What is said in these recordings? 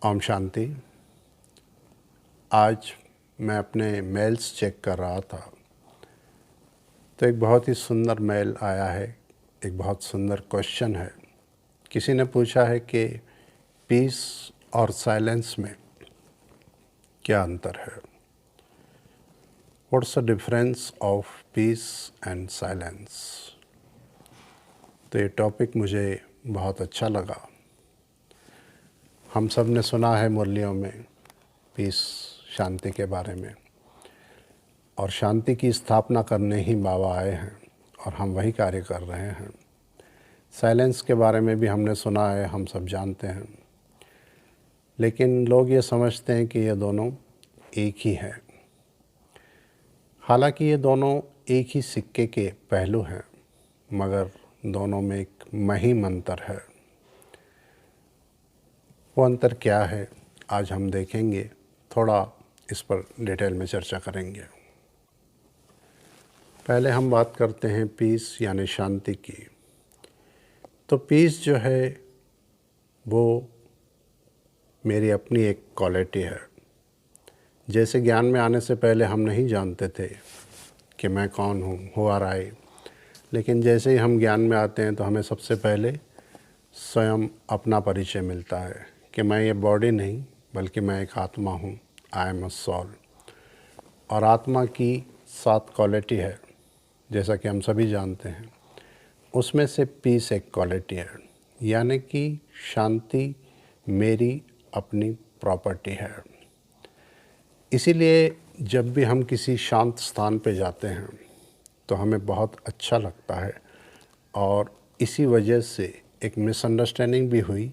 ओम शांति। आज मैं अपने मेल्स चेक कर रहा था तो एक बहुत ही सुंदर मेल आया है। एक बहुत सुंदर क्वेश्चन है। किसी ने पूछा है कि पीस और साइलेंस में क्या अंतर है। What's the difference of peace and silence. तो ये टॉपिक मुझे बहुत अच्छा लगा। हम सब ने सुना है मुरलियों में पीस, शांति के बारे में, और शांति की स्थापना करने ही बाबा आए हैं और हम वही कार्य कर रहे हैं। साइलेंस के बारे में भी हमने सुना है, हम सब जानते हैं, लेकिन लोग ये समझते हैं कि ये दोनों एक ही हैं। हालांकि ये दोनों एक ही सिक्के के पहलू हैं, मगर दोनों में एक महिम अंतर है। वो अंतर क्या है, आज हम देखेंगे। थोड़ा इस पर डिटेल में चर्चा करेंगे। पहले हम बात करते हैं पीस यानी शांति की। तो पीस जो है वो मेरी अपनी एक क्वालिटी है। जैसे ज्ञान में आने से पहले हम नहीं जानते थे कि मैं कौन हूँ, हु आर आई। लेकिन जैसे ही हम ज्ञान में आते हैं तो हमें सबसे पहले स्वयं अपना परिचय मिलता है कि मैं ये बॉडी नहीं बल्कि मैं एक आत्मा हूँ। I am a soul. और आत्मा की 7 क्वालिटी है, जैसा कि हम सभी जानते हैं। उसमें से पीस एक क्वालिटी है, यानी कि शांति मेरी अपनी प्रॉपर्टी है। इसीलिए जब भी हम किसी शांत स्थान पे जाते हैं तो हमें बहुत अच्छा लगता है। और इसी वजह से एक मिसअंडरस्टैंडिंग भी हुई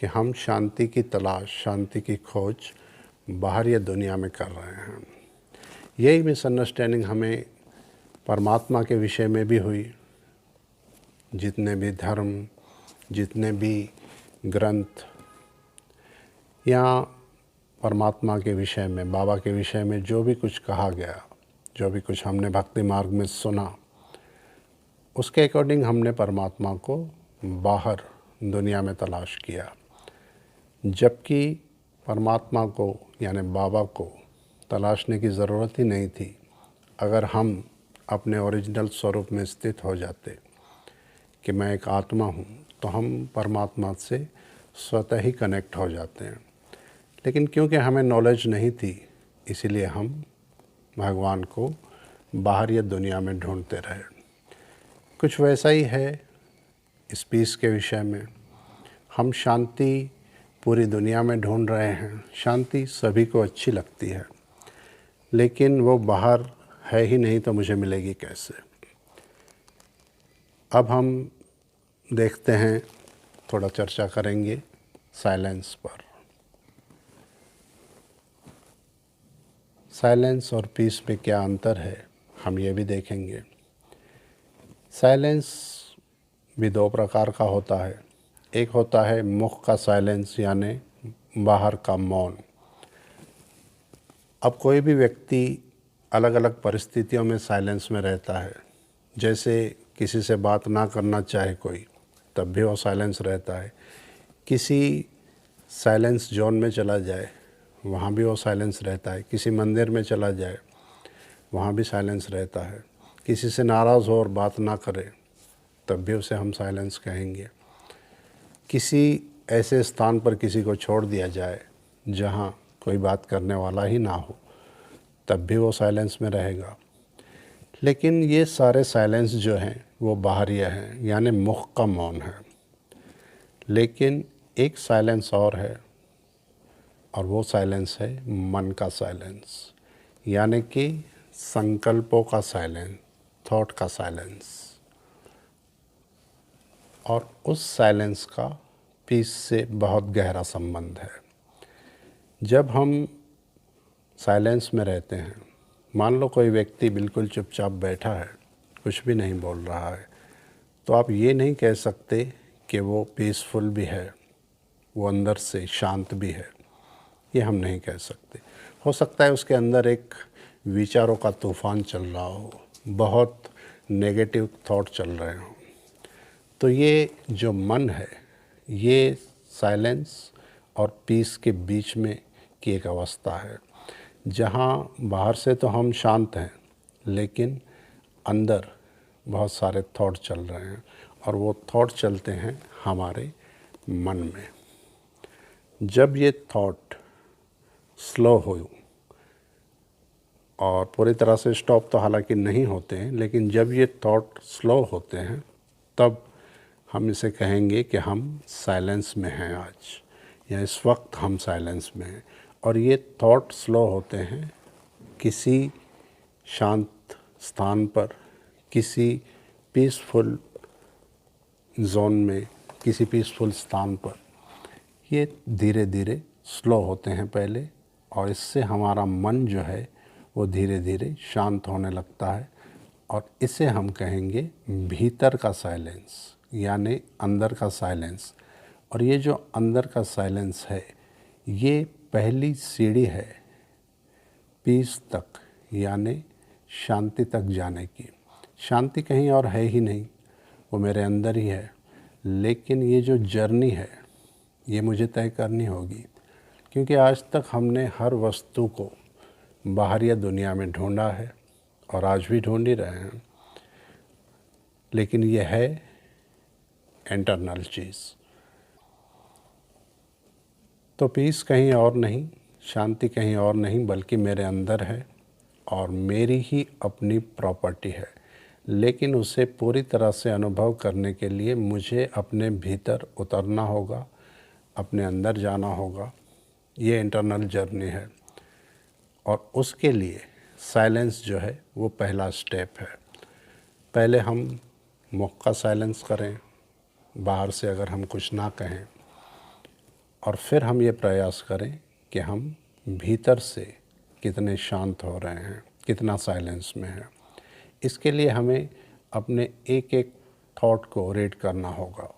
कि हम शांति की तलाश, शांति की खोज बाहर या दुनिया में कर रहे हैं। यही मिसअंडरस्टैंडिंग हमें परमात्मा के विषय में भी हुई। जितने भी धर्म, जितने भी ग्रंथ या परमात्मा के विषय में, बाबा के विषय में जो भी कुछ कहा गया, जो भी कुछ हमने भक्ति मार्ग में सुना, उसके अकॉर्डिंग हमने परमात्मा को बाहर दुनिया में तलाश किया। जबकि परमात्मा को यानी बाबा को तलाशने की ज़रूरत ही नहीं थी। अगर हम अपने ओरिजिनल स्वरूप में स्थित हो जाते कि मैं एक आत्मा हूँ, तो हम परमात्मा से स्वतः ही कनेक्ट हो जाते हैं। लेकिन क्योंकि हमें नॉलेज नहीं थी, इसीलिए हम भगवान को बाहर या दुनिया में ढूंढते रहे। कुछ वैसा ही है इस पीस के विषय में। हम शांति पूरी दुनिया में ढूंढ रहे हैं। शांति सभी को अच्छी लगती है, लेकिन वो बाहर है ही नहीं तो मुझे मिलेगी कैसे। अब हम देखते हैं, थोड़ा चर्चा करेंगे साइलेंस पर। साइलेंस और पीस में क्या अंतर है, हम ये भी देखेंगे। साइलेंस भी 2 प्रकार का होता है। एक होता है मुख का साइलेंस, यानी बाहर का मौन। अब कोई भी व्यक्ति अलग अलग परिस्थितियों में साइलेंस में रहता है। जैसे किसी से बात ना करना चाहे कोई, तब भी वो साइलेंस रहता है। किसी साइलेंस जोन में चला जाए, वहाँ भी वो साइलेंस रहता है। किसी मंदिर में चला जाए, वहाँ भी साइलेंस रहता है। किसी से नाराज़ हो और बात ना करे, तब भी उसे हम साइलेंस कहेंगे। किसी ऐसे स्थान पर किसी को छोड़ दिया जाए जहाँ कोई बात करने वाला ही ना हो, तब भी वो साइलेंस में रहेगा। लेकिन ये सारे साइलेंस जो हैं वो बाहरी हैं, यानी मुख का मौन है। लेकिन एक साइलेंस और है, और वो साइलेंस है मन का साइलेंस, यानी कि संकल्पों का साइलेंस, थॉट का साइलेंस। और उस साइलेंस का पीस से बहुत गहरा संबंध है। जब हम साइलेंस में रहते हैं, मान लो कोई व्यक्ति बिल्कुल चुपचाप बैठा है, कुछ भी नहीं बोल रहा है, तो आप ये नहीं कह सकते कि वो पीसफुल भी है, वो अंदर से शांत भी है। ये हम नहीं कह सकते। हो सकता है उसके अंदर एक विचारों का तूफ़ान चल रहा हो, बहुत नेगेटिव थॉट चल रहे हों। तो ये जो मन है, ये साइलेंस और पीस के बीच में की एक अवस्था है, जहाँ बाहर से तो हम शांत हैं लेकिन अंदर बहुत सारे थॉट चल रहे हैं और वो थॉट चलते हैं हमारे मन में। जब ये थॉट स्लो हो और पूरी तरह से स्टॉप तो हालांकि नहीं होते हैं, लेकिन जब ये थॉट स्लो होते हैं तब हम इसे कहेंगे कि हम साइलेंस में हैं आज, या इस वक्त हम साइलेंस में हैं। और ये थॉट स्लो होते हैं किसी शांत स्थान पर, किसी पीसफुल जोन में, किसी पीसफुल स्थान पर। ये धीरे धीरे स्लो होते हैं पहले, और इससे हमारा मन जो है वो धीरे धीरे शांत होने लगता है, और इसे हम कहेंगे भीतर का साइलेंस, यानी अंदर का साइलेंस। और ये जो अंदर का साइलेंस है, ये पहली सीढ़ी है पीस तक, यानी शांति तक जाने की। शांति कहीं और है ही नहीं, वो मेरे अंदर ही है। लेकिन ये जो जर्नी है ये मुझे तय करनी होगी, क्योंकि आज तक हमने हर वस्तु को बाहरी दुनिया में ढूंढा है और आज भी ढूंढ ही रहे हैं, लेकिन ये है इंटरनल चीज़। तो पीस कहीं और नहीं, शांति कहीं और नहीं, बल्कि मेरे अंदर है और मेरी ही अपनी प्रॉपर्टी है। लेकिन उसे पूरी तरह से अनुभव करने के लिए मुझे अपने भीतर उतरना होगा, अपने अंदर जाना होगा। ये इंटरनल जर्नी है, और उसके लिए साइलेंस जो है वो पहला स्टेप है। पहले हम मुख का साइलेंस करें, बाहर से अगर हम कुछ ना कहें, और फिर हम ये प्रयास करें कि हम भीतर से कितने शांत हो रहे हैं, कितना साइलेंस में है। इसके लिए हमें अपने एक एक थॉट को रीड करना होगा।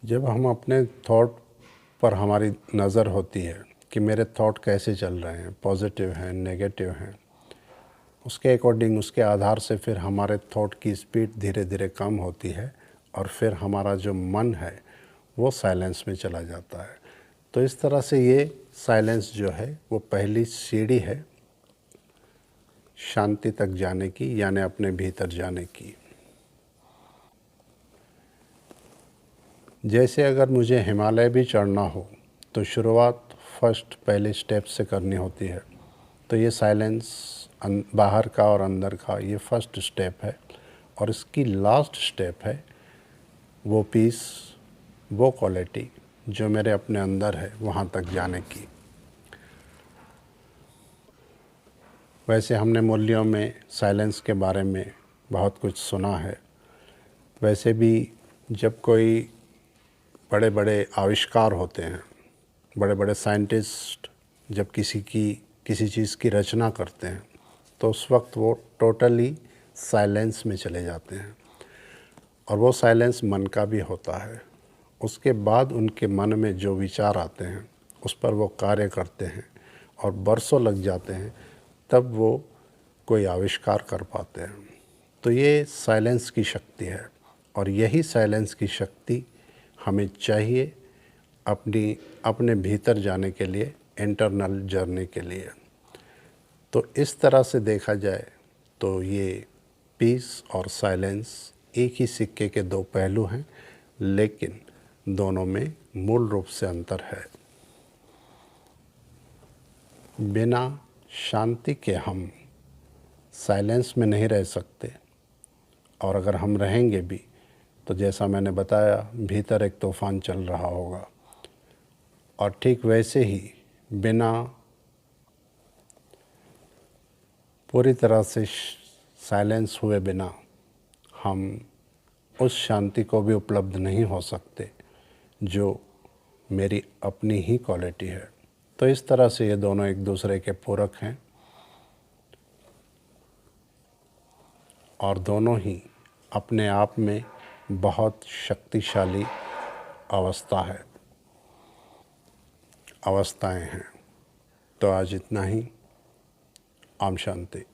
जब हम अपने थॉट पर हमारी नज़र होती है कि मेरे थॉट कैसे चल रहे हैं, पॉजिटिव हैं, नेगेटिव हैं, उसके अकॉर्डिंग, उसके आधार से फिर हमारे थॉट की स्पीड धीरे धीरे कम होती है, और फिर हमारा जो मन है वो साइलेंस में चला जाता है। तो इस तरह से ये साइलेंस जो है वो पहली सीढ़ी है शांति तक जाने की, यानी अपने भीतर जाने की। जैसे अगर मुझे हिमालय भी चढ़ना हो तो शुरुआत पहले स्टेप से करनी होती है। तो ये साइलेंस बाहर का और अंदर का, ये फर्स्ट स्टेप है, और इसकी लास्ट स्टेप है वो पीस, वो क्वालिटी जो मेरे अपने अंदर है, वहाँ तक जाने की। वैसे हमने मूल्यों में साइलेंस के बारे में बहुत कुछ सुना है। वैसे भी जब कोई बड़े बड़े आविष्कार होते हैं, बड़े बड़े साइंटिस्ट जब किसी चीज़ की रचना करते हैं, तो उस वक्त वो टोटली साइलेंस में चले जाते हैं, और वो साइलेंस मन का भी होता है। उसके बाद उनके मन में जो विचार आते हैं उस पर वो कार्य करते हैं, और बरसों लग जाते हैं, तब वो कोई आविष्कार कर पाते हैं। तो ये साइलेंस की शक्ति है, और यही साइलेंस की शक्ति हमें चाहिए अपने भीतर जाने के लिए, इंटरनल जर्नी के लिए। तो इस तरह से देखा जाए तो ये पीस और साइलेंस एक ही सिक्के के दो पहलू हैं, लेकिन दोनों में मूल रूप से अंतर है। बिना शांति के हम साइलेंस में नहीं रह सकते, और अगर हम रहेंगे भी तो जैसा मैंने बताया, भीतर एक तूफान चल रहा होगा। और ठीक वैसे ही बिना पूरी तरह से साइलेंस हुए बिना हम उस शांति को भी उपलब्ध नहीं हो सकते जो मेरी अपनी ही क्वालिटी है। तो इस तरह से ये दोनों एक दूसरे के पूरक हैं, और दोनों ही अपने आप में बहुत शक्तिशाली अवस्थाएं हैं। तो आज इतना ही। ओम शांति।